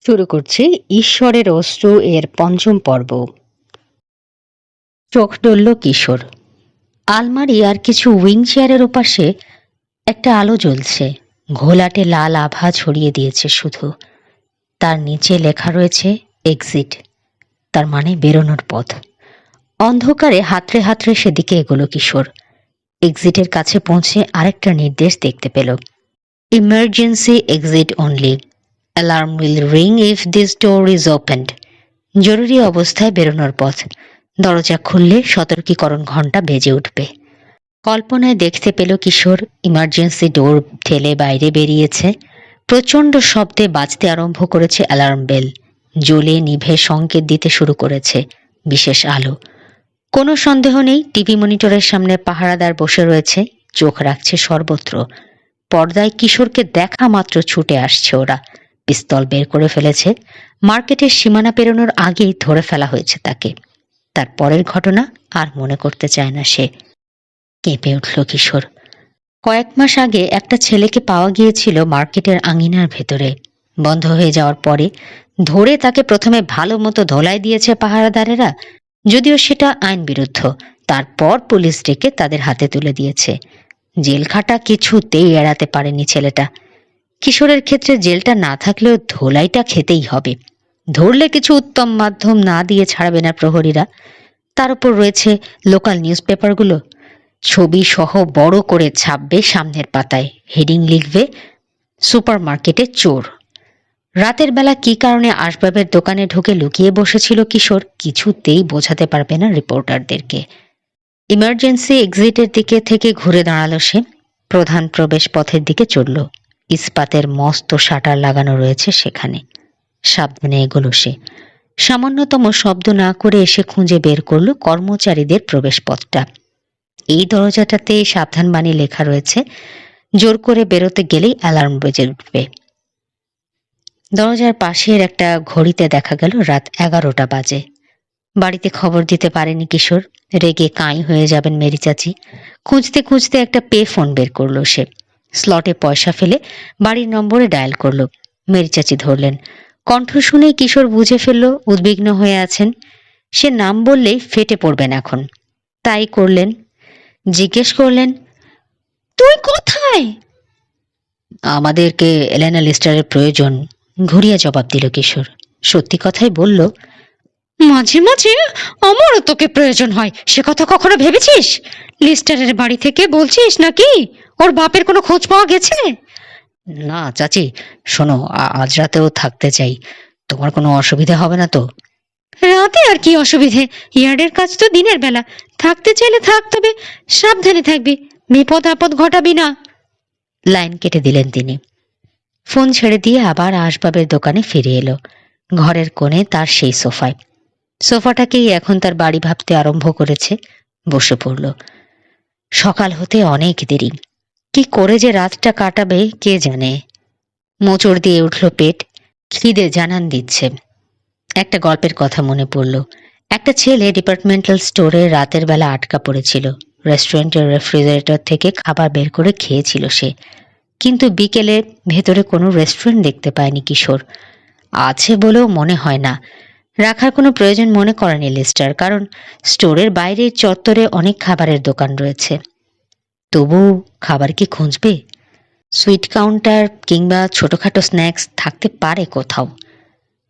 শুরু করছি ঈশ্বরের অশ্রু এর পঞ্চম পর্ব। চোখ ডলল কিশোর। আলমারি আর কিছু উইং চেয়ারের ওপাশে একটা আলো জ্বলছে, ঘোলাটে লাল আভা ছড়িয়ে দিয়েছে শুধু। তার নিচে লেখা রয়েছে এক্সিট, তার মানে বেরোনোর পথ। অন্ধকারে হাতড়ে হাতড়ে সেদিকে এগোলো কিশোর। এক্সিটের কাছে পৌঁছে আরেকটা নির্দেশ দেখতে পেল, emergency exit only, alarm will ring if this door is opened. জরুরি অবস্থায় বেরোনোর পথ, দরজা খুললে সতর্কীকরণ ঘণ্টা বেজে উঠবে। কল্পনায় দেখতে পেল কিশোর ইমার্জেন্সি ডোর ঠেলে বাইরে বেরিয়েছে। প্রচণ্ড শব্দে বাজতে আরম্ভ করেছে অ্যালার্ম বেল। জ্বলে নিভে সংকেত দিতে শুরু করেছে বিশেষ আলো। কোনো সন্দেহ নেই, টিভি মনিটরের সামনে পাহারাদার বসে রয়েছে, চোখ রাখছে সর্বত্র। পর্দায় কিশোরকে দেখা মাত্র ছুটে আসছে ওরা। পিস্তল বের করে ফেলেছে। মার্কেটের সীমানা পেরোনোর আগেই ধরে ফেলা হয়েছে তাকে। তার পরের ঘটনা আর মনে করতে চায় না সে। কেঁপে উঠল কিশোর। কয়েক মাস আগে একটা ছেলেকে পাওয়া গিয়েছিল মার্কেটের আঙিনার ভেতরে। বন্ধ হয়ে যাওয়ার পরে ধরে তাকে প্রথমে ভালো মতো ধোলাই দিয়েছে পাহারাদারেরা, যদিও সেটা আইন বিরুদ্ধ। তারপর পুলিশ ডেকে তাদের হাতে তুলে দিয়েছে। জেল খাটা কিছুতেই এড়াতে পারেনি ছেলেটা। কিশোরের ক্ষেত্রে জেলটা না থাকলেও ধোলাইটা খেতেই হবে। ধরলে কিছু উত্তম মাধ্যম না দিয়ে ছাড়বে না প্রহরীরা। তার উপর রয়েছে লোকাল নিউজ পেপারগুলো, ছবি সহ বড় করে ছাপবে সামনের পাতায়, হেডিং লিখবে সুপার মার্কেটে চোর। রাতের বেলা কি কারণে আসবাবের দোকানে ঢুকে লুকিয়ে বসেছিল কিশোর কিছুতেই বোঝাতে পারবে না রিপোর্টারদেরকে। ইমার্জেন্সি এক্সিটের দিকে থেকে ঘুরে দাঁড়ালো সে। প্রধান প্রবেশ পথের দিকে চলল। ইস্পাতের মস্ত শাটার লাগানো রয়েছে সেখানে। সাবধানে এগোলো সে। সামান্যতম শব্দ না করে এসে খুঁজে বের করলো কর্মচারীদের প্রবেশ পথটা। এই দরজাটাতে সাবধান বাণী লেখা রয়েছে, জোর করে বেরোতে গেলেই অ্যালার্ম বেজে উঠবে। দরজার পাশের একটা ঘড়িতে দেখা গেল রাত 11টা বাজে। বাড়িতে খবর দিতে পারেনি কিশোর, রেগে কাঁই হয়ে যাবেন মেরি চাচি। খুঁজতে খুঁজতে একটা পে ফোন বের করলো সে। স্লটে পয়সা ফেলে বাড়ির নম্বরে ডায়াল করলো। মেরি চাচি ধরলেন। কণ্ঠ শুনেই কিশোর বুঝে ফেলল উদ্বিগ্ন হয়ে আছেন। সে নাম বললেই ফেটে পড়বেন এখন। তাই করলেন। জিজ্ঞেস করলেন, তুই কোথায়? আমাদেরকে এলেনা লিস্টারের প্রয়োজন, ঘুরিয়ে জবাব দিল কিশোর। সত্যি কথাই বলল, মাঝে মাঝে আমারও তোকে প্রয়োজন হয়, সে কথা কখনো ভেবেছিস? লিস্টারের বাড়ি থেকে বলছিস নাকি? ওর বাপের কোনো খোঁজ পাওয়া গেছে? না চাচি, শোনো, আজ রাতেও থাকতে চাই, তোমার কোনো অসুবিধা হবে না তো? রাতে আর কি অসুবিধে, ইয়ার্ডের কাজ তো দিনের বেলা। থাকতে চাইলে থাক, তবে সাবধানে থাকবি, বিপদ আপদ ঘটাবি না। লাইন কেটে দিলেন তিনি। ফোন ছেড়ে দিয়ে আবার আসবাবের দোকানে ফিরে এলো। ঘরের কোণে তার সেই সোফায়। সোফাটাকেই এখন তার বাড়ি ভাবতে আরম্ভ করেছে। বসে পড়ল। সকাল হতে অনেক দেরি। কি করে যে রাতটা কাটাবে কে জানে। মোচড় দিয়ে উঠল পেট, খিদে জানান দিচ্ছে। একটা গল্পের কথা মনে পড়ল। একটা ছেলে ডিপার্টমেন্টাল স্টোরে রাতের বেলা আটকা পড়েছিল। রেস্টুরেন্টের রেফ্রিজারেটর থেকে খাবার বের করে খেয়েছিল সে, কিন্তু বিকেলে ভেতরে কোনো রেস্টুরেন্ট দেখতে পায়নি কিশোর। আছে বলেও মনে হয় না। রাখার কোনো প্রয়োজন মনে করেনি লিস্টার, কারণ স্টোরের বাইরের চত্বরে অনেক খাবারের দোকান রয়েছে। তবু খাবার কি খুঁজবে? সুইট কাউন্টার কিংবা ছোটখাটো স্ন্যাক্স থাকতে পারে কোথাও।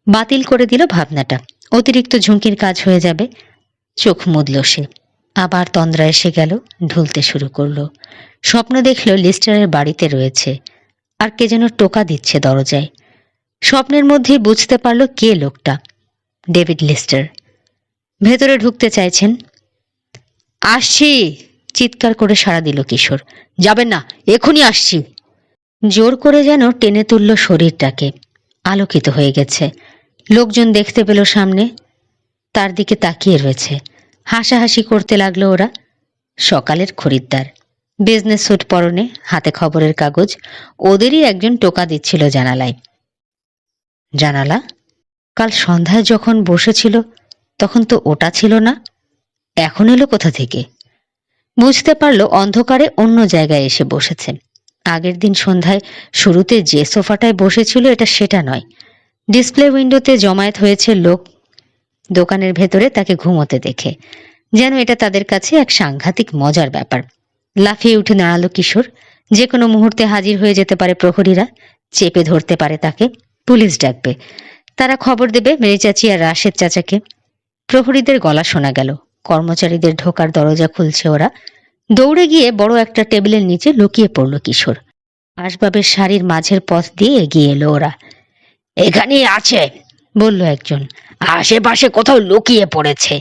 বাতিল করে দিল ভাবনাটা, অতিরিক্ত ঝুঁকির কাজ হয়ে যাবে। চোখ মুদল সে। আবার তন্দ্রা এসে গেল, ঢুলতে শুরু করলো। স্বপ্ন দেখল লিস্টারের বাড়িতে রয়েছে, আর কে যেন টোকা দিচ্ছে দরজায়। স্বপ্নের মধ্যেই বুঝতে পারল কে লোকটা, ডেভিড লিস্টার। ভেতরে ঢুকতে চাইছেন। আসছি, চিৎকার করে সাড়া দিল কিশোর। যাবেন না, এখনই আসছি। জোর করে যেন টেনে তুলল শরীরটাকে। আলোকিত হয়ে গেছে। লোকজন দেখতে পেল সামনে, তার দিকে তাকিয়ে রয়েছে। হাসাহাসি করতে লাগলো ওরা। সকালের খরিদ্দার, বিজনেস স্যুট পরনে, হাতে খবরের কাগজ। ওদেরই একজন টোকা দিচ্ছিল জানালায়। জানালা? কাল সন্ধ্যায় যখন বসেছিল তখন তো ওটা ছিল না। এখন এলো কোথা থেকে? বুঝতে পারল অন্ধকারে অন্য জায়গায় এসে বসেছে। আগের দিন সন্ধ্যায় শুরুতে যে সোফাটায় বসেছিল এটা সেটা নয়। ডিসপ্লে উইন্ডোতে জমায়েত হয়েছে লোক দোকানের ভেতরে তাকে ঘুমোতে দেখে, যেন এটা তাদের কাছে এক সাংঘাতিক মজার ব্যাপার। লাফিয়ে উঠে দাঁড়ালো কিশোর। যে কোনো মুহূর্তে হাজির হয়ে যেতে পারে প্রহরীরা, চেপে ধরতে পারে তাকে, পুলিশ ডাকবে, তারা খবর দেবে মেরি চাচি আর রাশেদ চাচাকে। প্রহরীদের গলা শোনা গেল, কর্মচারীদের ঢোকার দরজা খুলছে ওরা। দৌড়ে গিয়ে বড় একটা টেবিলের নিচে লুকিয়ে পড়ল কিশোর। আসবাবের সারির মাঝের পথ দিয়ে এগিয়ে এলো ওরা। এখানেই আছে, বলল একজন, আশেপাশে কোথাও লুকিয়ে পড়েছে।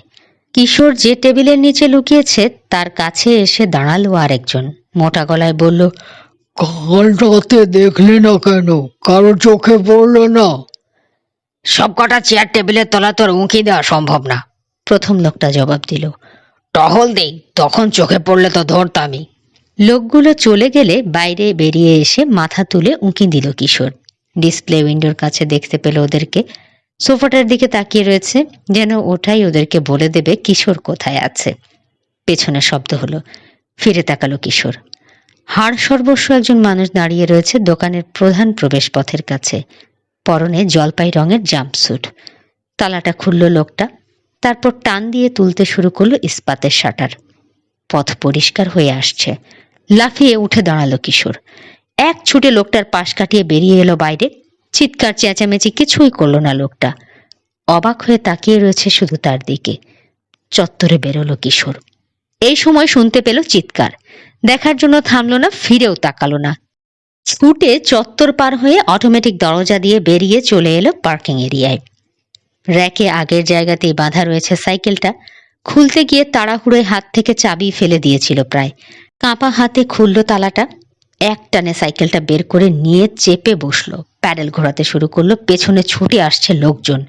কিশোর যে টেবিলের নিচে লুকিয়েছে তার কাছে এসে দাঁড়ালো আর একজন, মোটা গলায় বলল, কাল রাতে দেখলে না কেন? কারো চোখে পড়লো না? সব কটা চেয়ার টেবিলের তলা তোর উঁকি দেওয়া সম্ভব না, প্রথম লোকটা জবাব দিল। টহল দেই, তখন চোখে পড়লে তো ধরতামই। লোকগুলো চলে গেলে বাইরে বেরিয়ে এসে মাথা তুলে উঁকি দিল কিশোর। ডিসপ্লে উইন্ডোর কাছে দেখতে পেল ওদেরকে। সোফাটার দিকে তাকিয়ে রয়েছে, যেন ওটাই ওদেরকে বলে দেবে কিশোর কোথায় আছে। পেছনে শব্দ হলো, ফিরে তাকালো কিশোর। হাড় সর্বস্ব একজন মানুষ দাঁড়িয়ে রয়েছে দোকানের প্রধান প্রবেশ পথের কাছে, পরনে জলপাই রঙের জাম্পস্যুট। তালাটা খুলল লোকটা, তারপর টান দিয়ে তুলতে শুরু করলো ইস্পাতের শাটার। পথ পরিষ্কার হয়ে আসছে। লাফিয়ে উঠে দাঁড়ালো কিশোর। এক ছুটে লোকটার পাশ কাটিয়ে বেরিয়ে এলো বাইরে। চিৎকার চেঁচামেচি কিছুই করলো না লোকটা, অবাক হয়ে তাকিয়ে রয়েছে শুধু তার দিকে। চত্বরে বেরোলো কিশোর। এই সময় শুনতে পেল চিৎকার, দেখার জন্য থামলো না, ফিরেও তাকালো না। ছুটে চত্বর পার হয়ে অটোমেটিক দরজা দিয়ে বেরিয়ে চলে এলো পার্কিং এরিয়ায়। র্যাকে আগের জায়গাতেই বাঁধা রয়েছে সাইকেলটা। খুলতে গিয়ে তাড়াহুড়োয় হাত থেকে চাবি ফেলে দিয়েছিল প্রায়। কাঁপা হাতে খুলল তালাটা, এক টানে সাইকেলটা বের করে নিয়ে চেপে বসলো, প্যাডেল ঘোরাতে শুরু করলো। পেছনে ছুটে আসছে লোকজন।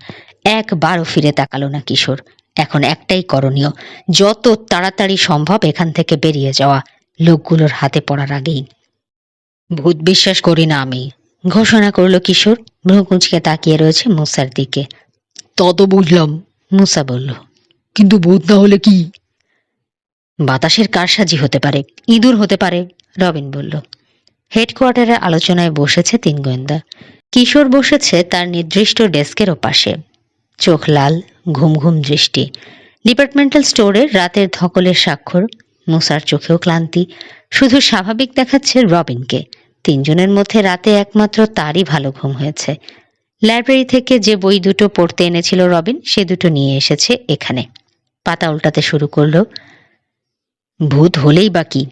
একবারও ফিরে তাকালো না কিশোর। এখন একটাই করণীয়, যত তাড়াতাড়ি সম্ভব এখান থেকে বেরিয়ে যাওয়া, লোকগুলোর হাতে পড়ার আগেই। ভূত বিশ্বাস করি না আমি, ঘোষণা করলো কিশোর। ভ্রু কুঁচকে তাকিয়ে রয়েছে মুসার দিকে। তা তো বুঝলাম, মুসা বলল, কিন্তু ভূত না হলে কি? বাতাসের কারসাজি হতে পারে, ইঁদুর হতে পারে, রবিন বলল। হেডকোয়ার্টারে আলোচনায় বসেছে তিন গোয়েন্দা। কিশোর বসেছে তার নির্দিষ্ট ডেস্কের ওপাশে, চোখ লাল, ঘুম ঘুম দৃষ্টি। ডিপার্টমেন্টাল স্টোরে রাতের ধকলের স্বাক্ষর। মুসার চোখেও ক্লান্তি, শুধু স্বাভাবিক দেখাচ্ছে রবিনকে। তিনজনের মধ্যে রাতে একমাত্র তারই ভালো ঘুম হয়েছে। লাইব্রেরি থেকে যে বই দুটো পড়তে এনেছিল রবিন, সে দুটো নিয়ে এসেছে এখানে। পাতা উল্টাতে শুরু করলো। ভূত হলেই বা কি,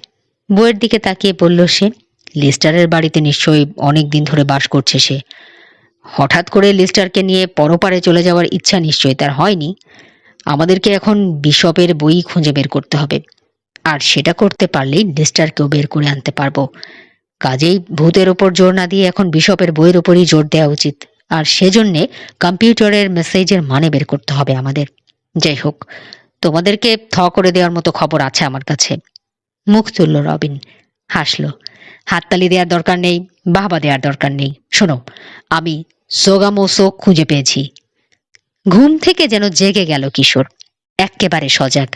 বইয়ের দিকে তাকিয়ে বলল সে। লিস্টারের বাড়িতে নিশ্চয়ই অনেক দিন ধরে বাস করছে সে। হঠাৎ করে লিস্টারকে নিয়ে পরপারে চলে যাওয়ার ইচ্ছা নিশ্চয়ই তার হয়নি। আমাদেরকে এখন বিশপের বই খুঁজে বের করতে হবে, আর সেটা করতে পারলেই লিস্টারকেও বের করে আনতে পারবো। কাজেই ভূতের ওপর জোর না দিয়ে এখন বিশপের বইয়ের ওপরই জোর দেওয়া উচিত, আর সেজন্যে কম্পিউটারের মেসেজের মানে বের করতে হবে আমাদের। যাই হোক, তোমাদেরকে থ করে দেওয়ার মতো খবর আছে আমার কাছে। মুখ তুলল রবিন, হাসলো। হাততালি দেওয়ার দরকার নেই, বাহবা দেওয়ার দরকার নেই। শোনো, আমি সোগামোসো খুঁজে পেয়েছি। ঘুম থেকে যেন জেগে গেল কিশোর, এক্কেবারে সজাগ।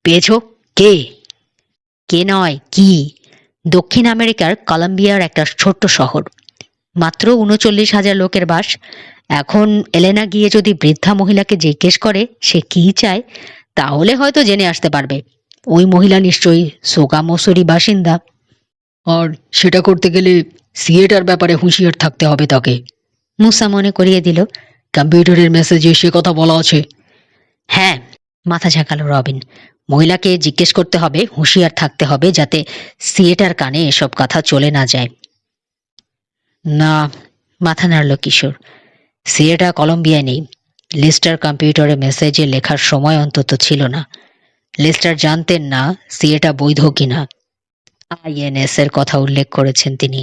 পেয়েছো? কে? কে নয়, কি? দক্ষিণ আমেরিকার কলম্বিয়ার একটা ছোট্ট শহর, মাত্র ৩৯,০০০ লোকের বাস। এখন এলেনা গিয়ে যদি বৃদ্ধা মহিলাকে জিজ্ঞেস করে সে কি চায়, তাহলে হয়তো জেনে আসতে পারবে। ওই মহিলা নিশ্চয়ই সোগামোসোরই বাসিন্দা। আর সেটা করতে গেলে সিয়েটার ব্যাপারে হুঁশিয়ার থাকতে হবে তাকে। মুসা মনে করিয়ে দিল। কম্পিউটারের মেসেজে সে কথা বলা আছে। হ্যাঁ, মাথা ঝাঁকালো রবিন। মহিলাকে জিজ্ঞেস করতে হবে, হুঁশিয়ার থাকতে হবে, যাতে সিয়েটার কানে এসব কথা চলে না যায়। না, মাথা নাড়ল কিশোর। সিয়েটা কলম্বিয়ায় নেই। লিস্টার কম্পিউটারে মেসেজে লেখার সময় অন্তত ছিল না। লিস্টার জানতেন না সিয়েটা বৈধ কিনা। আইএনএস এর কথা উল্লেখ করেছেন তিনি।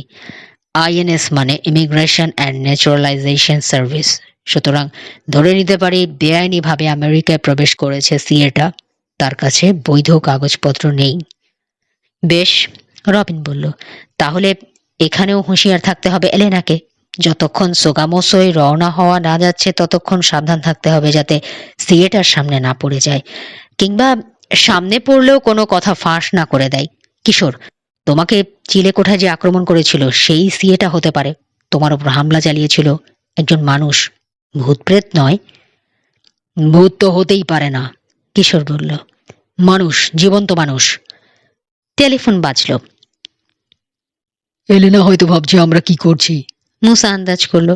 আইএনএস মানে ইমিগ্রেশন অ্যান্ড ন্যাচারালাইজেশন সার্ভিস। সুতরাং ধরে নিতে পারি বেআইনিভাবে আমেরিকায় প্রবেশ করেছে সিয়েটা। তার কাছে বৈধ কাগজপত্র নেই। বেশ, রবিন বলল, তাহলে এখানেও হুঁশিয়ার থাকতে হবে এলেনাকে। যতক্ষণ সোগামোসোয় রওনা হওয়া না যাচ্ছে ততক্ষণ সাবধান থাকতে হবে, যাতে সিয়েটার সামনে না পড়ে যায়, কিংবা সামনে পড়লেও কোনো কথা ফাঁস না করে দেয়। কিশোর, তোমাকে চিলেকোঠায় যে আক্রমণ করেছিল সেই সিয়েটা হতে পারে, তোমার উপর হামলা চালিয়েছিল। একজন মানুষ, ভূতপ্রেত নয়। ভূত তো হতেই পারে না, কিশোর বলল। মানুষ, জীবন্ত মানুষ। টেলিফোন বাজল। এলেনা হয়তো ভাবছে আমরা কি করছি। মুসা আন্দাজ করলো।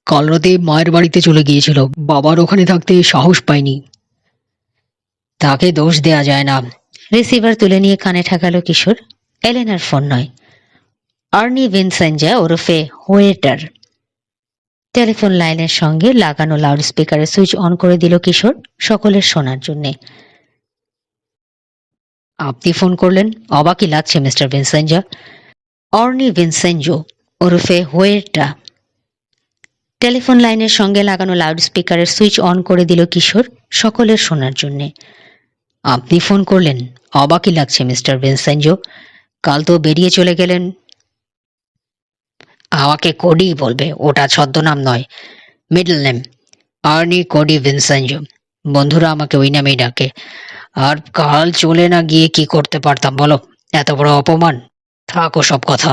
কাল রাতে মায়ের বাড়িতে চলে গিয়েছিল, বাবার ওখানে থাকতে সাহস পায়নি। তাকে দোষ দেয়া যায় না। রিসিভার তুলে নিয়ে কানে ঠেকালো কিশোর। এলেনার ফোন নয়, আর্নি ভিনসেঞ্জা ওরফে ওয়েটার। টেলিফোন লাইনের সঙ্গে লাগানো লাউড স্পিকারের সুইচ অন করে দিল কিশোর, সকলের শোনার জন্যে। আপনি ফোন করলেন, অবাকই লাগছে মিস্টার ভিনসেঞ্জা। অর্নি ভিনসেঞ্জো ওরফে হোয়েটা। টেলিফোন লাইনের সঙ্গে লাগানো লাউড স্পিকারের সুইচ অন করে দিল কিশোর, সকলের শোনার জন্যে। আপনি ফোন করলেন, অবাকই লাগছে মিস্টার ভিনসেঞ্জো। কাল তো বেরিয়ে চলে গেলেন। আমাকে কোডি বলবে, ওটা ছদ্মনাম নয়, middle name. Arnie Cody Vincenzo. বন্ধুরা আমাকে ওই নামেই ডাকে। আর কাল চলে না গিয়ে কি করতে পারতাম বলো? এত বড় অপমান। থাকো সব কথা।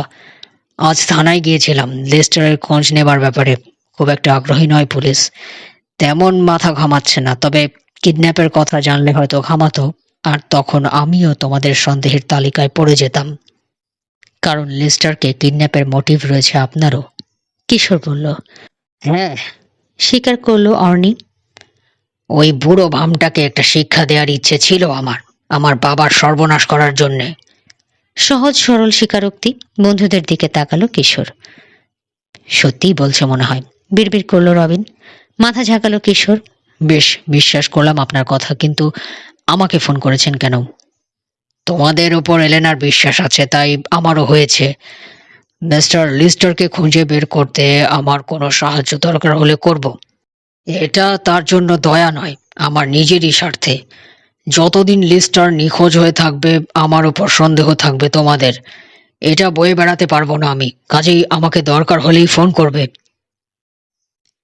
আজ থানায় গিয়েছিলাম লেস্টারের খোঁজ নেবার ব্যাপারে। খুব একটা আগ্রহী নয় পুলিশ, তেমন মাথা ঘামাচ্ছে না, তবে কিডন্যাপের কথা জানলে হয়তো ঘামাতো। আর তখন আমিও তোমাদের সন্দেহের তালিকায় পড়ে যেতাম, কারণ লেস্টারকে কিডন্যাপের মোটিভ রয়েছে আপনারও। কিশোর বলল। হ্যাঁ, স্বীকার করলো অর্নি। ওই বুড়ো ভামটাকে একটা শিক্ষা দেওয়ার ইচ্ছে ছিল আমার, আমার বাবার সর্বনাশ করার জন্যে। সহজ সরল স্বীকারোক্তি। বন্ধুদের দিকে তাকালো কিশোর। সত্যিই বলছে মনে হয়, বিড়বিড় করলো রবিন। মাথা ঝাঁকালো কিশোর। বেশ, বিশ্বাস করলাম আপনার কথা, কিন্তু আমাকে ফোন করেছেন কেন? তোমাদের ওপর এলেনার বিশ্বাস আছে, তাই আমারও হয়েছে। মিস্টার লিস্টারকে খুঁজে বের করতে আমার কোনো সাহায্য দরকার হলে করব। এটা তার জন্য দয়া নয়, আমার নিজেরই স্বার্থে। যতদিন লিস্টার নিখোঁজ হয়ে থাকবে আমার উপর সন্দেহ থাকবে তোমাদের। এটা বয়ে বেড়াতে পারবো না আমি, কাজেই আমাকে দরকার হলেই ফোন করবে।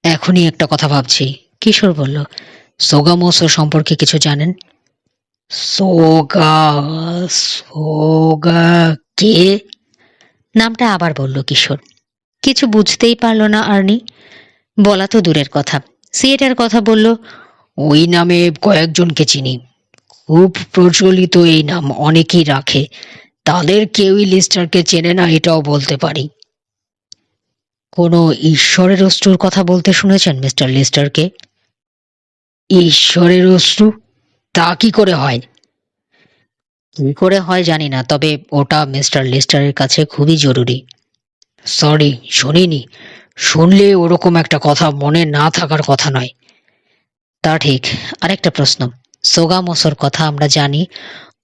এখনই একটা কথা ভাবছি, কিশোর বলল। সোগামোসো সম্পর্কে কিছু জানেন? সোগা? সোগা কে? নামটা আবার বলল কিশোর। কিছু বুঝতেই পারল না আর্নি। বলা তো দূরের কথা, সিয়েটার কথা বলল। ওই নামে কয়েকজনকে চিনি, খুব প্রচলিত এই নাম, অনেকেই রাখে। তাদের কেউই লিস্টারকে চেনে না, এটাও বলতে পারি। কোনো ঈশ্বরের অশ্রুর কথা বলতে শুনেছেন মিস্টার লিস্টারকে? ঈশ্বরের অশ্রু? তা কি করে হয়? কি করে হয় জানি না, তবে ওটা মিস্টার লিস্টারের কাছে খুবই জরুরি। সরি, শুনিনি। শুনলে ওরকম একটা কথা মনে না থাকার কথা নয়। তা ঠিক। আরেকটা প্রশ্ন, সোগামোসোর কথা আমরা জানি,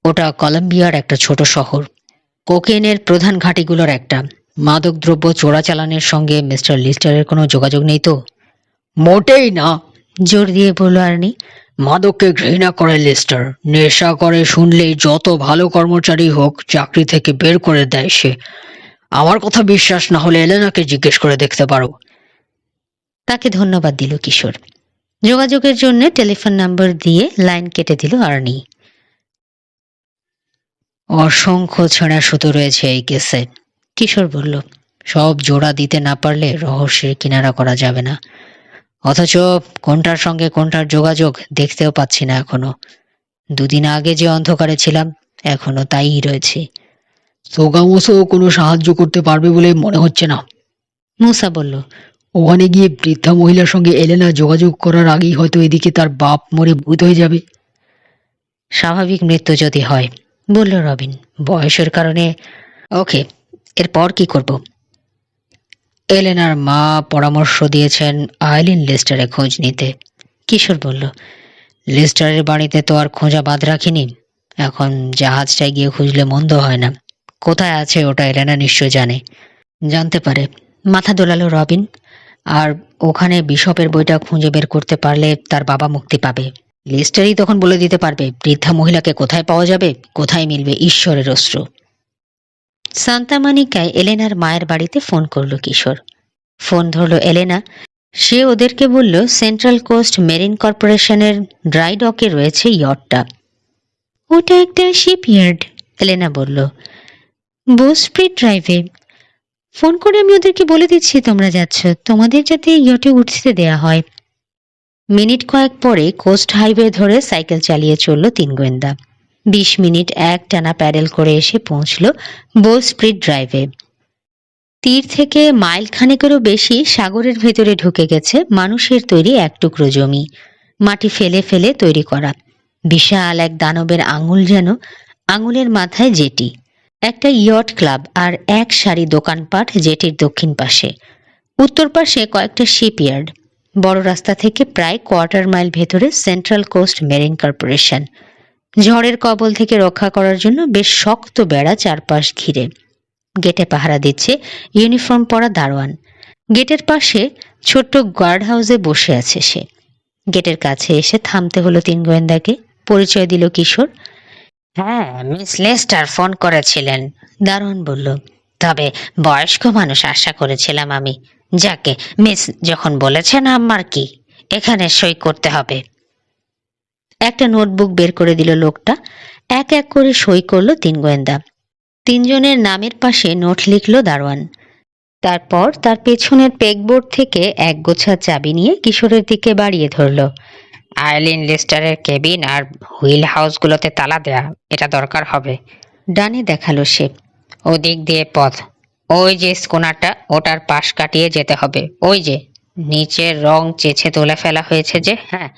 ওটা কলম্বিয়ার একটা ছোট শহর, কোকেনের প্রধান ঘাঁটিগুলোর একটা। মাদকদ্রব্য চোরাচালানের সঙ্গে মিস্টার লিস্টারের কোনো যোগাযোগ নেই তো? মোটেই না, জোর দিয়ে বলল আর্নি। মাদককে ঘৃণা করে লিস্টার, নেশা করে শুনলেই যত ভালো কর্মচারী হোক চাকরি থেকে বের করে দেয় সে। আমার কথা বিশ্বাস না হলে এলেনাকে জিজ্ঞেস করে দেখতে পারো। তাকে ধন্যবাদ দিল কিশোর। যোগাযোগের জন্য টেলিফোন নাম্বার দিয়ে লাইন কেটে দিল আর্নি। অসংখ্য ছেঁড়া সুতো রয়েছে এই কেসে, কিশোর বলল। সব জোড়া দিতে না পারলে রহস্যের কিনারা করা যাবে না। অথচ কোনটার সঙ্গে কোনটার যোগাযোগ দেখতেও পাচ্ছি না এখনো। দুদিন আগে যে অন্ধকারে ছিলাম এখনো তাই রয়েছে। সোগামোসো কোনো সাহায্য করতে পারবে বলে মনে হচ্ছে না, মুসা বলল। ওখানে গিয়ে বৃদ্ধা মহিলার সঙ্গে এলেনা যোগাযোগ করার আগেই হয়তো এদিকে তার বাপ মরে ভূত হয়ে যাবে। স্বাভাবিক মৃত্যু যদি হয়, বলল রবিন। বয়সের কারণে। ওকে, এরপর কি করব? এলেনার মা পরামর্শ দিয়েছেন আইলিন লিস্টারে খোঁজ নিতে, কিশোর বলল। লিস্টারের বাড়িতে তো আর খোঁজা বাদ রাখিনি, এখন জাহাজটায় গিয়ে খুঁজলে মন্দ হয় না। কোথায় আছে ওটা এলেনা নিশ্চয় জানে। জানতে পারে, মাথা দোলালো রবিন। আর ওখানে বিশপের বইটা খুঁজে বের করতে পারলে তার বাবা মুক্তি পাবে। লিস্টারই তখন বলে দিতে পারবে বৃদ্ধা মহিলাকে কোথায় পাওয়া যাবে, কোথায় মিলবে ঈশ্বরের অস্ত্র। সান্তা মনিকায় এলেনার মায়ের বাড়িতে ফোন করলো কিশোর। ফোন ধরলো এলেনা। সে ওদেরকে বলল সেন্ট্রাল কোস্ট মেরিন কর্পোরেশনের ড্রাই ডকে রয়েছে ইয়টটা। ওটা একটা শিপইয়ার্ড, এলেনা বলল। বোস্ট্রিট ড্রাইভে। ফোন করে আমি ওদেরকে বলে দিচ্ছি তোমরা যাচ্ছ, তোমাদের যাতে ইয়টে উঠতে দেয়া হয়। মিনিট কয়েক পরে কোস্ট হাইওয়ে ধরে সাইকেল চালিয়ে চলল তিন গোয়েন্দা। 20 মিনিট এক টানা প্যাডেল করে এসে পৌঁছল বোল স্প্রিট ড্রাইভে। তীর থেকে মাইল খানেকেরও বেশি সাগরের ভেতরে ঢুকে গেছে মানুষের তৈরি এক টুকরো জমি, মাটি ফেলে ফেলে তৈরি করা। বিশাল এক দানবের আঙুল যেন, আঙুলের মাথায় জেটি, একটা ইয়ট ক্লাব আর এক সারি দোকানপাট জেটির দক্ষিণ পাশে। উত্তর পাশে কয়েকটা শিপইয়ার্ড। বড় রাস্তা থেকে প্রায় কোয়ার্টার মাইল ভেতরে সেন্ট্রাল কোস্ট মেরিন কর্পোরেশন। ঝড়ের কবল থেকে রক্ষা করার জন্য বেশ শক্ত বেড়া চারপাশ ঘিরে। গেটে পাহারা দিচ্ছে ইউনিফর্ম পরা দারোয়ান। গেটের পাশে ছোট্ট গার্ড হাউসে বসে আছে সে। গেটের কাছে এসে থামতে হলো তিন গোয়েন্দাকে। পরিচয় দিল কিশোর। হ্যাঁ, মিস লেস্টার ফোন করেছিলেন, দারোয়ান বলল। তবে বয়স্ক মানুষ আশা করেছিলাম আমি। যাকে মিস যখন বলেছেন আমার কি, এখানে সই করতে হবে। একটা নোটবুক বের করে দিল লোকটা। এক এক করে সই করলো তিন গোয়েন্দা। তিনজনের নামের পাশে নোট লিখল দারোয়ান। তারপর তার পেছনের পেগবোর্ড থেকে এক গোছা চাবি নিয়ে কিশোরের দিকে বাড়িয়ে ধরল। আইলিন লিস্টারের কেবিন আর হুইল হাউসগুলোতে তালা দেয়া, এটা দরকার হবে। ডানে দেখালো সে। ওদিক দিয়ে পথ, ওই যে স্কুনারটা, ওটার পাশ কাটিয়ে যেতে হবে। ওই যে নিচের রং চেছে তুলে ফেলা হয়েছে যে, হ্যাঁ,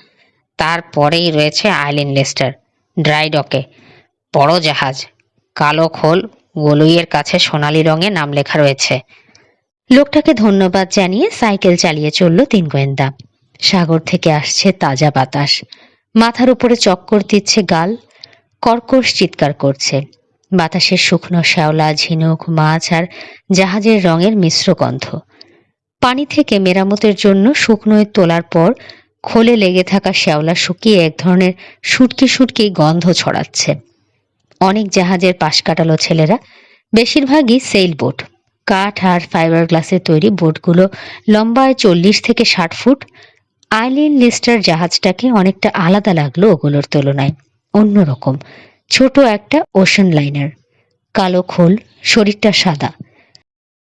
তারপরেই রয়েছে আইলিন লিস্টার ড্রাই ডকে। বড় জাহাজ, কালো খোল, গলুইয়ের কাছে সোনালি রঙে নাম লেখা রয়েছে। লোকটাকে ধন্যবাদ জানিয়ে সাইকেল চালিয়ে চলল তিন গোয়েন্দা। সাগর থেকে আসছে তাজা বাতাস, মাথার উপরে চক্কর দিচ্ছে গাল, কর্কশ চিৎকার করছে। বাতাসের শুকনো শ্যাওলা, ঝিনুক, মাছ আর জাহাজের রঙের মিশ্র গন্ধ। পানি থেকে মেরামতের জন্য শুকনোয় তোলার পর খোলে লেগে থাকা শ্যাওলা শুকিয়ে এক ধরনের শুটকি শুটকি গন্ধ ছড়াচ্ছে। অনেক জাহাজের পাশ কাটালো ছেলেরা, বেশিরভাগই সেইল বোট। কাঠ আর ফাইবার গ্লাসের তৈরি বোটগুলো লম্বায় 40 থেকে 60 ফুট। আইলিন লিস্টার জাহাজটাকে অনেকটা আলাদা লাগলো ওগুলোর তুলনায়। অন্যরকম, ছোট একটা ওশান লাইনার। কালো খোল, শরীরটা সাদা।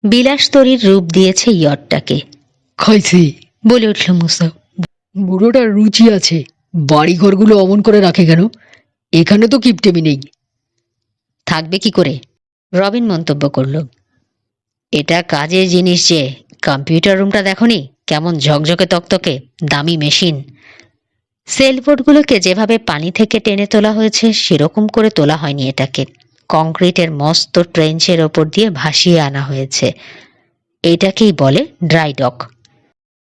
বিলাসতরীর রূপ দিয়েছে ইয়টটাকে। খাইছি, বলে উঠল মুসা। বুড়োটার রুচি আছে। বাড়ি ঘরগুলো অমন করে রাখে কেন? এখানে তো কিপটেমি নেই। থাকবে কি করে, রবিন মন্তব্য করল। এটা কাজের জিনিস যে, কম্পিউটার রুমটা দেখনি কেমন ঝকঝকে তকতকে, দামি মেশিন। সেলবোর্ডগুলোকে যেভাবে পানি থেকে টেনে তোলা হয়েছে সেরকম করে তোলা হয়নি এটাকে। কংক্রিটের মস্ত ট্রেঞ্চের ওপর দিয়ে ভাসিয়ে আনা হয়েছে। এটাকেই বলে ড্রাই ডক।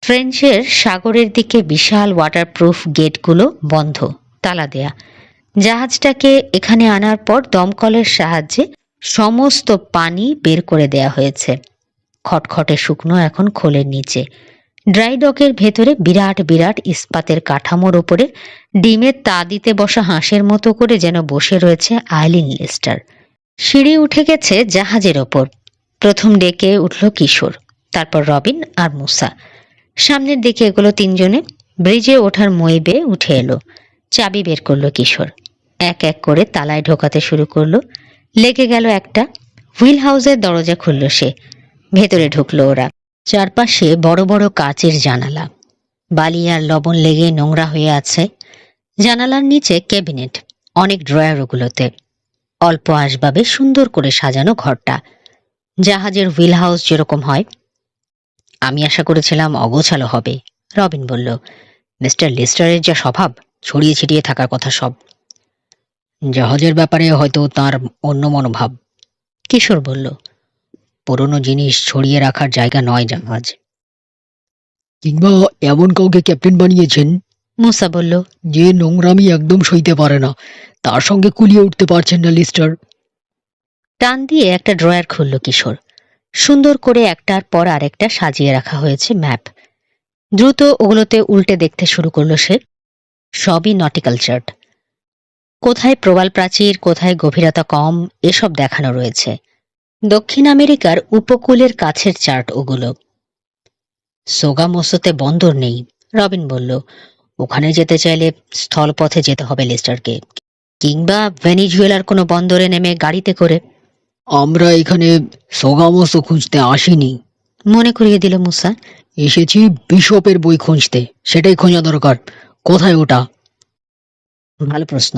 ট্রেঞ্চের সাগরের দিকে বিশাল ওয়াটারপ্রুফ গেটগুলো বন্ধ, তালা দেয়া। জাহাজটাকে এখানে আনার পর দমকলের সাহায্যে সমস্ত পানি বের করে দেয়া হয়েছে। খটখটে শুকনো এখন খোলের নিচে। ড্রাই ডকের ভেতরে বিরাট বিরাট ইস্পাতের কাঠামোর ওপরে ডিমের তা দিতে বসা হাঁসের মতো করে যেন বসে রয়েছে আইলিন লিস্টার। সিঁড়ি উঠে গেছে জাহাজের ওপর। প্রথম ডেকে উঠল কিশোর, তারপর রবিন আর মুসা। সামনের দিকে এগুলো তিনজনে। ব্রিজে ওঠার মই বেয়ে উঠে এলো। চাবি বের করলো কিশোর। এক এক করে তালায় ঢোকাতে শুরু করলো। লেগে গেল একটা। হুইল হাউসের দরজা খুলল সে। ভেতরে ঢুকলো ওরা। চারপাশে বড় বড় কাচের জানালা। বালি আর লবণ লেগে নোংরা হয়ে আছে। জানালার নিচে ক্যাবিনেট, অনেক ড্রয়ার ওগুলোতে। অল্প আসবাবে সুন্দর করে সাজানো ঘরটা। জাহাজের হুইল হাউস যেরকম হয়। আমি আশা করেছিলাম অগোছালো হবে, রবিন বলল। মিস্টার লিস্টারের যা স্বভাব, ছড়িয়ে ছিটিয়ে থাকার কথা সব। জাহাজের ব্যাপারে হয়তো তার অন্য মনোভাব, কিশোর বলল। পুরনো জিনিস ছড়িয়ে রাখার জায়গা নয় জাহাজ। কিংবা এমন কাউকে ক্যাপ্টেন বানিয়েছেন, মুসা বলল, যে নোংরামি একদম সইতে পারে না। তার সঙ্গে কুলিয়ে উঠতে পারছেন না লিস্টার। টান দিয়ে একটা ড্রয়ার খুলল কিশোর। সুন্দর করে একটার পর আরেকটা সাজিয়ে রাখা হয়েছে ম্যাপ। দ্রুত ওগুলোতে উল্টে দেখতে শুরু করলো সে। সবই নটিক্যাল চার্ট। কোথায় প্রবাল প্রাচীর, কোথায় গভীরতা কম, এসব দেখানো রয়েছে। দক্ষিণ আমেরিকার উপকূলের কাছের চার্ট ওগুলো। সোগামোসোতে বন্দর নেই, রবিন বলল। ওখানে যেতে চাইলে স্থলপথে যেতে হবে লিস্টারকে, কিংবা ভেনিজুয়েলার কোনো বন্দরে নেমে গাড়িতে করে। আমরা এখানে সোগামোসো খুঁজতে আসিনি, মনে করিয়ে দিল মুসা। এসেছি বিশপের বই খুঁজতে, সেটাই খোঁজা দরকার। কোথায় ওটা? ভালো প্রশ্ন।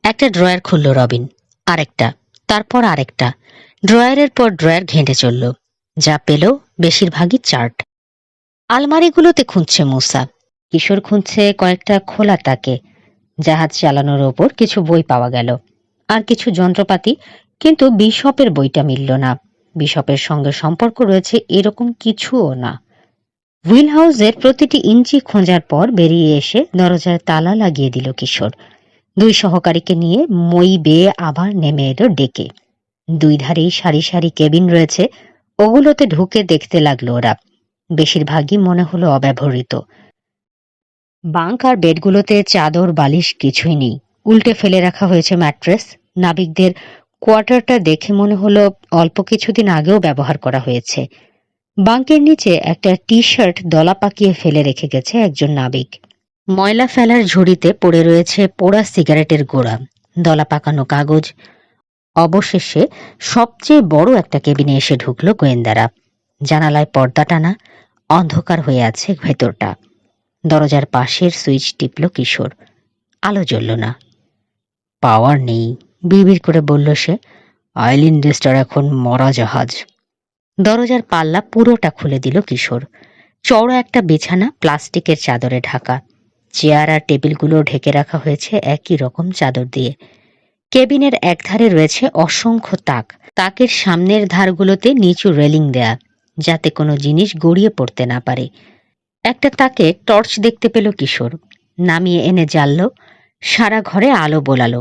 একটা ড্রয়ার খুলল রবিন, আরেকটা, তারপর আরেকটা। ড্রয়ারের পর ড্রয়ার ঘেঁটে চলল, যা পেল বেশিরভাগই চার্ট। আলমারিগুলোতে খুঁজছে মুসা। কিশোর খুঁজছে কয়েকটা খোলা তাকে। জাহাজ চালানোর ওপর কিছু বই পাওয়া গেল, আর কিছু যন্ত্রপাতি, কিন্তু বিশপের বইটা মিলল না। বিশপের সঙ্গে সম্পর্ক রয়েছে এরকম কিছুও না। হুইল হাউসের প্রতিটি ইঞ্চি খোঁজার পর বেরিয়ে এসে দরজায় তালা লাগিয়ে দিল কিশোর। দুই সহকারীকে নিয়ে মই বেয়ে আবার নেমে এলো ডেকে। দুই ধারেই সারি সারি কেবিন রয়েছে, ওগুলোতে ঢুকে দেখতে লাগলো ওরা। বেশিরভাগই মনে হলো অব্যবহৃত। বাঙ্ক আর বেডগুলোতে চাদর বালিশ কিছুই নেই, উল্টে ফেলে রাখা হয়েছে ম্যাট্রেস। নাবিকদের কোয়ার্টারটা দেখে মনে হলো অল্প কিছুদিন আগেও ব্যবহার করা হয়েছে। বাঙ্কের নিচে একটা টি শার্ট দলা পাকিয়ে ফেলে রেখে গেছে একজন নাবিক। ময়লা ফেলার ঝুড়িতে পড়ে রয়েছে পোড়া সিগারেটের গোড়া, দলা পাকানো কাগজ। অবশেষে সবচেয়ে বড় একটা কেবিনে এসে ঢুকলো গোয়েন্দারা। জানালায় পর্দা টানা, অন্ধকার হয়ে আছে ভেতরটা। দরজার পাশের সুইচ টিপল কিশোর। আলো জ্বলল না। পাওয়ার নেই, বিড়বিড় করে বলল সে। আইলিন ডেস্টার এখন মরা জাহাজ। দরজার পাল্লা পুরোটা খুলে দিল কিশোর। চওড়া একটা বিছানা প্লাস্টিকের চাদরে ঢাকা। চেয়ার আর টেবিলগুলো ঢেকে রাখা হয়েছে একই রকম চাদর দিয়ে। কেবিনের একধারে রয়েছে অসংখ্য তাক। তাকের সামনের ধারগুলোতে নিচু রেলিং দেয়া, যাতে কোনো জিনিস গড়িয়ে পড়তে না পারে। একটা তাকে টর্চ দেখতে পেল কিশোর। নামিয়ে এনে জ্বালল। সারা ঘরে আলো বোলালো।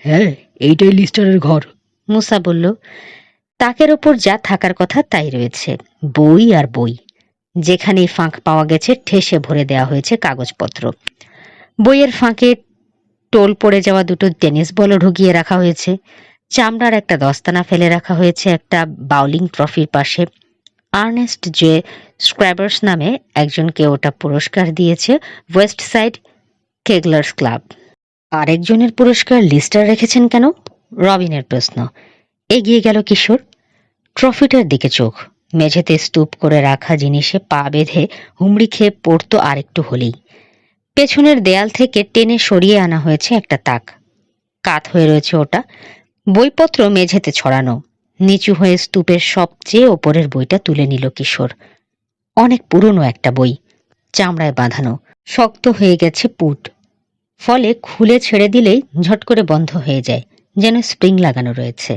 হ্যাঁ, এইটাই লিস্টারের ঘর। মুসা বলল। তাকের ওপর যা থাকার কথা তাই রয়েছে, বই আর বই। যেখানেই ফাঁক পাওয়া গেছে ঠেসে ভরে দেওয়া হয়েছে কাগজপত্র। বইয়ের ফাঁকে টোল পড়ে যাওয়া দুটো টেনিস বলও ঢুকিয়ে রাখা হয়েছে। চামড়ার একটা দস্তানা ফেলে রাখা হয়েছে একটা বাউলিং ট্রফির পাশে। আর্নেস্ট জে স্ক্র্যাবার্স নামে একজনকে ওটা পুরস্কার দিয়েছে ওয়েস্ট সাইড কেগলার্স ক্লাব। আরেকজনের পুরস্কার লিস্টার রেখেছেন কেন? রবিনের প্রশ্ন। এগিয়ে গেল কিশোর। ট্রফিটার দিকে চোখ। মেঝেতে স্তূপ করে রাখা জিনিসে পা বেঁধে হুমড়ি খেয়ে পড়তো আরেকটু হলেই। পেছনের দেয়াল থেকে টেনে সরিয়ে আনা হয়েছে একটা তাক। কাত হয়ে রয়েছে ওটা। বইপত্র মেঝেতে ছড়ানো। নিচু হয়ে স্তূপের সবচেয়ে ওপরের বইটা তুলে নিল কিশোর। অনেক পুরনো একটা বই, চামড়ায় বাঁধানো, শক্ত হয়ে গেছে পুট। ফলে খুলে ছেড়ে দিলেই ঝট করে বন্ধ হয়ে যায়, যেন স্প্রিং লাগানো রয়েছে।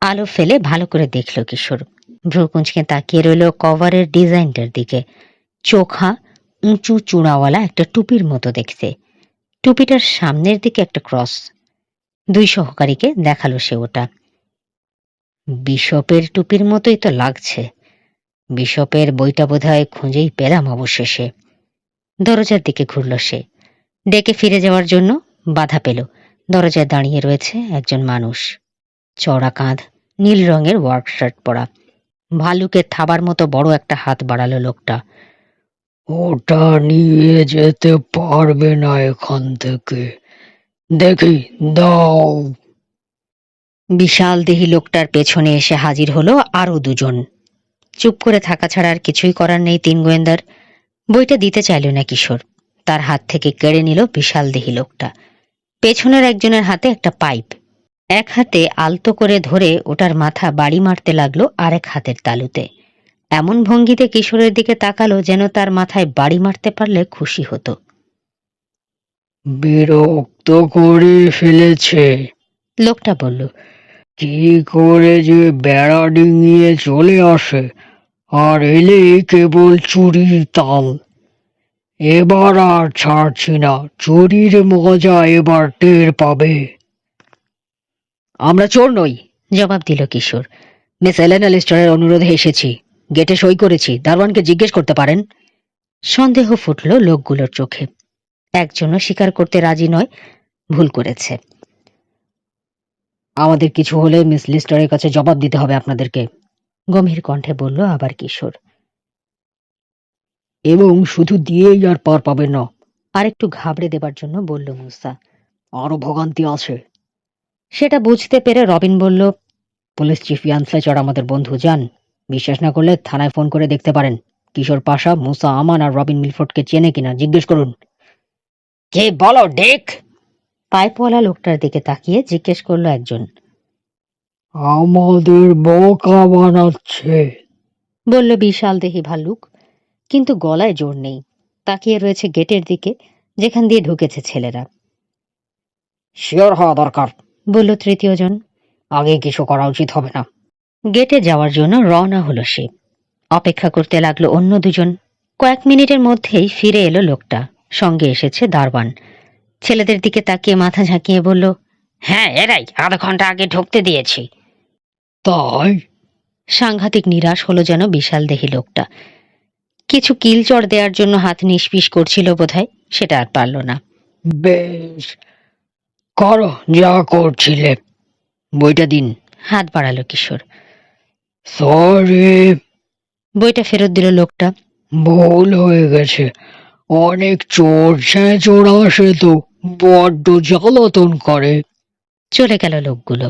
আলো ফেলে ভালো করে দেখল কিশোর। ভ্রুকুঁচকে তাকিয়ে রইল কভারের ডিজাইনটার দিকে। চোখা, উঁচু চূড়াওয়ালা একটা টুপির মতো দেখতে। টুপিটার সামনের দিকে একটা ক্রস। দুই সহকারীকে দেখালো সে ওটা। বিশপের টুপির মতোই তো লাগছে। বিশপের বইটা বোধহয় খুঁজেই পেলাম অবশেষে। দরজার দিকে ঘুরল সে। ডেকে ফিরে যাওয়ার জন্য বাধা পেল। দরজায় দাঁড়িয়ে রয়েছে একজন মানুষ। চওড়া কাঁধ, নীল রঙের ওয়ার্ক শার্ট পরা। ভালুকের থাবার মতো বড় একটা হাত বাড়ালো লোকটা। ওটা নিয়ে যেতে পারবে না এখান থেকে। দেখি, দাও। বিশাল দেহী লোকটার পেছনে এসে হাজির হলো আরো দুজন। চুপ করে থাকা ছাড়া আর কিছুই করার নেই তিন গোয়েন্দার। বইটা দিতে চাইল না কিশোর। তার হাত থেকে কেড়ে নিল বিশাল দেহী লোকটা। পেছনের একজনের হাতে একটা পাইপ। এক হাতে আলতো করে ধরে ওটার মাথা বাড়ি মারতে লাগলো আরেক হাতের তালুতে। এমন ভঙ্গিতে কিশোরের দিকে তাকালো যেন তার মাথায় বাড়ি মারতে পারলে খুশি হতো। বিরক্ত করে ফেলেছে, লোকটা বলল। কি করে যে বেড়া ডিঙিয়ে চলে আসে, আর এলেই কেবল চুরির তাল। এবার আর ছাড়ছি না, চুরির মজা এবার টের পাবে। আমরা চোর নই, জবাব দিল কিশোর। মিস এলেনা লিস্টারের অনুরোধে এসেছি। গেটে সই করেছি, দারোয়ানকে জিজ্ঞেস করতে পারেন। সন্দেহ ফুটল লোকগুলোর চোখে। একজনও স্বীকার করতে রাজি নয়, ভুল করেছে। আমাদের কিছু হলে মিস লিস্টারের কাছে জবাব দিতে হবে আপনাদেরকে, গম্ভীর কণ্ঠে বলল আবার কিশোর। এবং শুধু দিয়েই আর পার পাবেন না, আরেকটু ঘাবড়ে দেবার জন্য বলল মুসা। আরো ভোগান্তি আছে। সেটা বুঝতে পেরে রবিন বলল, পুলিশ চিফ ইয়ান ফ্লেচার আমাদের বন্ধু, যান। বিশ্বাস না করলে থানায় ফোন করে দেখতে পারেন। কিশোর পাশা মুসা আমান আর রবিন মিলফোর্ডকে চেনে কিনা জিজ্ঞেস করুন। কে বলো ডেক? পাইপওয়ালা লোকটার দিকে তাকিয়ে জিজ্ঞেস করলো একজন। আমাদের বোকা বানাচ্ছে, বলল বিশাল দেহি ভাল্লুক, কিন্তু গলায় জোর নেই। তাকিয়ে রয়েছে গেটের দিকে, যেখান দিয়ে ঢুকেছে ছেলেরা। শিওর হওয়া দরকার, বলল তৃতীয় জন। আগে কিছু করা উচিত হবে না। গেটে যাওয়ার জন্য রওনা হলো সে। অপেক্ষা করতে লাগলো অন্য দুজন। কয়েক মিনিটের মধ্যেই ফিরে এলো লোকটা, সঙ্গে এসেছে দারওয়ান। ছেলেদের দিকে তাকিয়ে মাথা ঝাঁকিয়ে বলল, হ্যাঁ এরাই, আধা ঘন্টা আগে ঢুকতে দিয়েছি। তাই? সাংঘাতিক নিরাশ হলো যেন বিশাল দেহি লোকটা। কিছু কিলচড় দেওয়ার জন্য হাত নিষ্পিস করছিল বোধহয়, সেটা আর পারল না। বেশ, করো যা করছিলে। বইটা দিন। হাত বাড়ালো কিশোর। সরি। বইটা ফেরত দিল লোকটা। ভুল হয়ে গেছে। অনেক চোর ছেঁচড় আসে তো, বড্ড জ্বালাতন করে। চলে গেল লোকগুলো।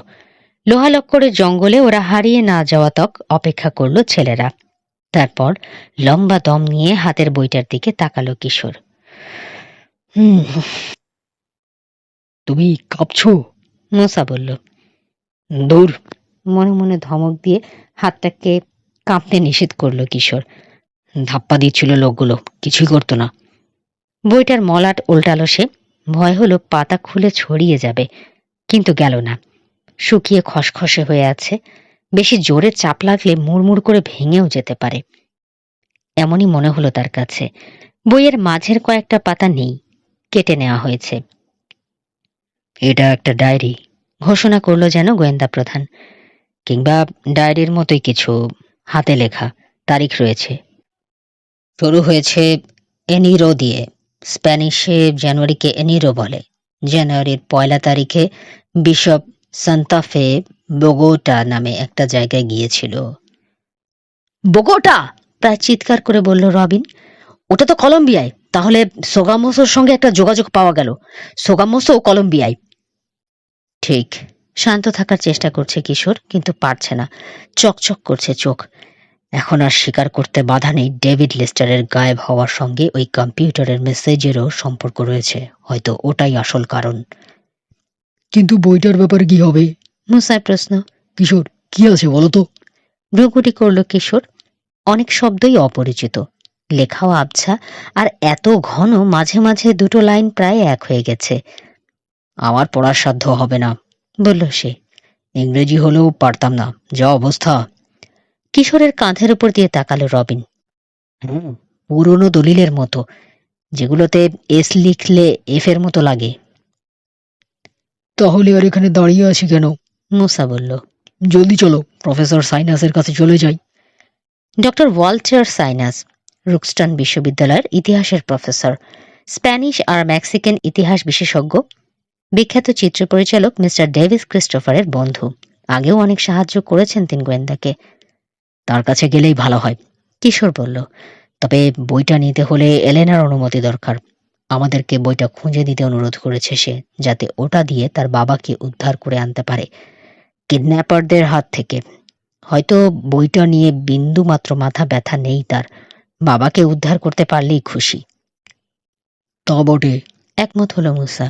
লোহালক্করের জঙ্গলে ওরা হারিয়ে না যাওয়া তক অপেক্ষা করলো ছেলেরা। তারপর লম্বা দম নিয়ে হাতের বইটার দিকে তাকালো কিশোর। তুমি কাঁপছো? মুসা বলল। দূর। মনে মনে ধমক দিয়ে হাতটাকে কাঁপতে নিষেধ করলো কিশোর। ধাপ্পা দিচ্ছিল লোকগুলো, কিছুই করতো না। বইটার মলাট উল্টালো সে। ভয় হলো পাতা খুলে ছড়িয়ে যাবে, কিন্তু গেল না। শুকিয়ে খসখসে হয়ে আছে, বেশি জোরে চাপ লাগলে মুড়মুড় করে ভেঙেও যেতে পারে। এমনই মনে হলো তার কাছে। বইয়ের মাঝের কয়েকটা পাতা নেই, কেটে নেওয়া হয়েছে। এটা একটা ডায়েরি, ঘোষণা করলো যেন গোয়েন্দা প্রধান। কিংবা ডায়েরির মতোই কিছু, হাতে লেখা, তারিখ রয়েছে। শুরু হয়েছে এনিরো দিয়ে। স্প্যানিশে জানুয়ারিকে এনিরো বলে। জানুয়ারির 1 তারিখে বিশপ সান্তাফে বোগোটা নামে একটা জায়গায় গিয়েছিল। বোগোটা! প্রায় চিৎকার করে বলল রবিন। ওটা তো কলম্বিয়ায়। তাহলে সোগামোসোর সঙ্গে একটা যোগাযোগ পাওয়া গেল। সোগামোসো কলম্বিয়ায়। ঠিক। শান্ত থাকার চেষ্টা করছে কিশোর, কিন্তু পারছে না। চকচক করছে চোখ। এখন আর স্বীকার করতে বাধা নেই, ডেভিড লেস্টারের গায়েব হওয়ার সঙ্গে ওই কম্পিউটারের মেসেজেরও সম্পর্ক রয়েছে। হয়তো ওটাই আসল কারণ। কিন্তু বইটার ব্যাপারে কি হবে? মুসার প্রশ্ন। কিশোর, কি আছে বলতো? ভ্রুকুটি করল কিশোর। অনেক শব্দই অপরিচিত, লেখাও আবছা, আর এত ঘন, মাঝে মাঝে দুটো লাইন প্রায় এক হয়ে গেছে। আমার পড়ার সাধ্য হবে না, বলল সে। ইংরেজি হলেও পারতাম না, যা অবস্থা। কিশোরের কাঁধের উপর দিয়ে তাকালো রবিন। পুরনো দলিলের মতো, যেগুলোতে এস লিখলে এফ এর মতো লাগে। তাহলে আর এখানে দাঁড়িয়ে আছি কেন? মুসা বলল। জলদি চলো, প্রফেসর সাইনাসের কাছে চলে যাই। ডক্টর ওয়াল্টার সাইনাস রুক্সটন বিশ্ববিদ্যালয়ের ইতিহাসের প্রফেসর, স্প্যানিশ আর মেক্সিকান ইতিহাস বিশেষজ্ঞ, বিখ্যাত চিত্র পরিচালক মিস্টার ডেভিস ক্রিস্টোফারের বন্ধু। আগেও অনেক সাহায্য করেছেন তিনি গোয়েন্দাকে। তার কাছে গেলেই ভালো হয়, কিশোর বলল। তবে বইটা নিতে হলে এলেনার অনুমতি দরকার। আমাদেরকে বইটা খুঁজে দিতে অনুরোধ করেছে সে, যাতে ওটা দিয়ে তার বাবাকে উদ্ধার করে আনতে পারে কিডন্যাপারদের হাত থেকে। হয়তো বইটা নিয়ে বিন্দু মাত্র মাথা ব্যথা নেই তার, বাবাকে উদ্ধার করতে পারলেই খুশি। তা বটে, একমত হলো মুসা।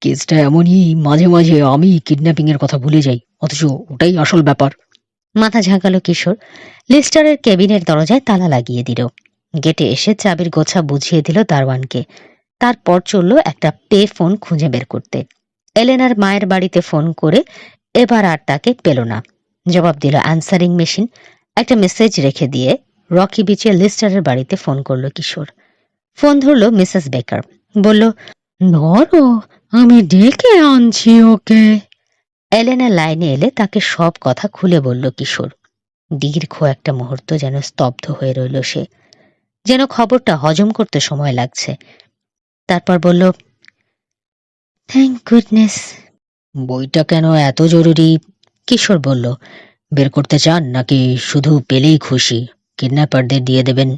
কেসটা এমনই, মাঝে মাঝে আমি কিডন্যাপিং এর কথা ভুলে যাই, অথচ ওটাই আসল ব্যাপার। মাথা ঝাঁকালো কিশোর। লিস্টারের কেবিনের দরজায় তালা লাগিয়ে দিল। গেটে এসে চাবির গোছা বুঝিয়ে দিল দারওয়ানকে। তারপর চলল একটা পে ফোন খুঁজে বের করতে। এলেনার মায়ের বাড়িতে ফোন করে এবার আর তাকে পেল না। জবাব দিল অ্যান্সারিং মেশিন। একটা মেসেজ রেখে দিয়ে রকি বিচে লিস্টারের বাড়িতে ফোন করলো কিশোর। ফোন ধরল মিসেস বেকার। বলল, ধরো, আমি ডেকে আনছি ওকে। এলেনা লাইনে এলে তাকে সব কথা খুলে বলল কিশোর। দীর্ঘ একটা মুহূর্ত যেন স্তব্ধ হয়ে রইল সে, যেন খবরটা হজম করতে সময় লাগছে। তারপর বলল, থ্যাংক গুডনেস। বইটা কেন এত জরুরি? কিশোর বলল। বের করতে চান নাকি শুধু পেলেই খুশি? কিডন্যাপারদের দিয়ে দেবেন?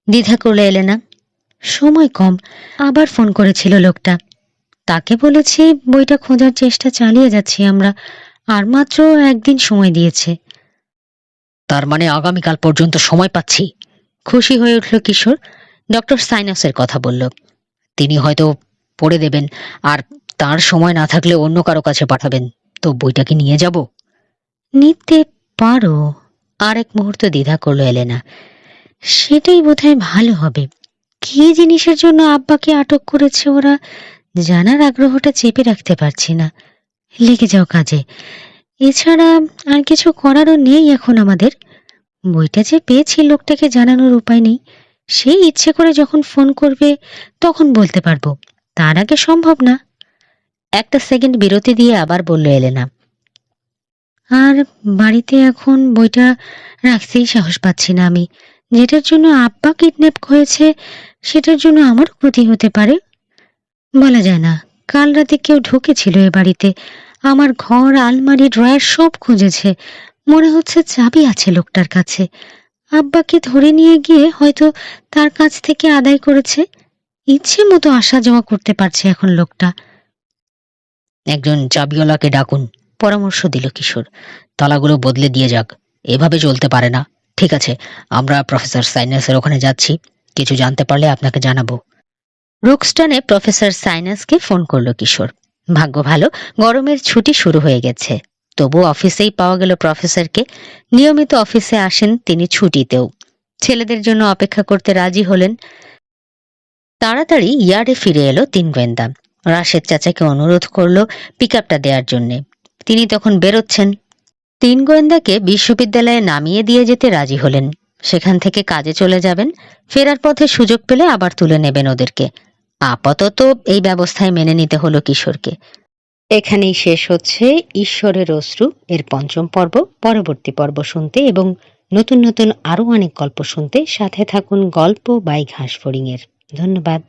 দ্বিধা করলে এলেনা। সময় কম। আবার ফোন করেছিল লোকটা। তাকে বলেছি বইটা খোঁজার চেষ্টা চালিয়ে যাচ্ছি আমরা, আর মাত্র একদিন সময় দিয়েছে। তার মানে আগামীকাল পর্যন্ত সময় পাচ্ছি। খুশি হয়ে উঠল কিশোর। ডক্টর সাইনাসের কথা বলল, তিনি হয়তো পড়ে দেবেন, আর তার সময় না থাকলে অন্য কারো কাছে পাঠাবেন। তো বইটা কি নিয়ে যাব? নিতে পারো। আর এক মুহূর্ত দ্বিধা করলো এলেনা। সেটাই বোধহয় ভালো হবে। কি জিনিসের জন্য আব্বাকে আটক করেছে ওরা, জানার আগ্রহটা চেপে রাখতে পারছি না। লেগে যাও কাজে। এছাড়া আর কিছু করারও নেই এখন আমাদের। বইটা যে পেয়েছি লোকটাকে জানানোর উপায় নেই। সেই ইচ্ছে করে যখন ফোন করবে তখন বলতে পারবো, তার আগে সম্ভব না। একটা সেকেন্ড বিরতি দিয়ে আবার বলল এলেনা, আর বাড়িতে এখন বইটা রাখতেই সাহস পাচ্ছি না আমি। যেটার জন্য আব্বা কিডন্যাপ হয়েছে সেটার জন্য আমারও ক্ষতি হতে পারে। বলা যায় না। কাল রাতে কেউ ঢুকেছিল এ বাড়িতে, আমার ঘর, আলমারি, ড্রয়ার সব খুঁজেছে। মনে হচ্ছে চাবি আছে লোকটার কাছে। আব্বাকে ধরে নিয়ে গিয়ে হয়তো তার কাছ থেকে আদায় করেছে। ইচ্ছে মতো আসা যাওয়া করতে পারছে এখন লোকটা। একজন চাবিওয়ালাকে ডাকুন, পরামর্শ দিল কিশোর। তালাগুলো বদলে দিয়ে যাক, এভাবে চলতে পারে না। ঠিক আছে, আমরা প্রফেসর সাইনাসের ওখানে যাচ্ছি। কিছু জানতে পারলে আপনাকে জানাবো। রোকস্টানে প্রফেসর সাইনাসকে ফোন করলো কিশোর। ভাগ্য ভালো, গরমের ছুটি শুরু হয়ে গেছে। তবু অফিসেই পাওয়া গেল প্রফেসরকে। নিয়মিত অফিসে আসেন তিনি ছুটিতেও। ছেলেদের জন্য অপেক্ষা করতে রাজি হলেন। তাড়াতাড়ি ইয়ার্ডে ফিরে এলো তিন গোয়েন্দা। রাশেদ চাচাকে অনুরোধ করলো পিকআপটা দেওয়ার জন্যে। তিনি তখন বেরোচ্ছেন। তিন গোয়েন্দাকে বিশ্ববিদ্যালয়ে নামিয়ে দিয়ে যেতে রাজি হলেন। সেখান থেকে কাজে চলে যাবেন। ফেরার পথে সুযোগ পেলে আবার তুলে নেবেন ওদেরকে। আপাতত এই ব্যবস্থায় মেনে নিতে হলো কিশোরকে। এখানেই শেষ হচ্ছে ঈশ্বরের অশ্রু এর পঞ্চম পর্ব। পরবর্তী পর্ব শুনতে এবং নতুন নতুন আরো অনেক গল্প শুনতে সাথে থাকুন গল্প বাই ঘাসফড়িং এর। ধন্যবাদ।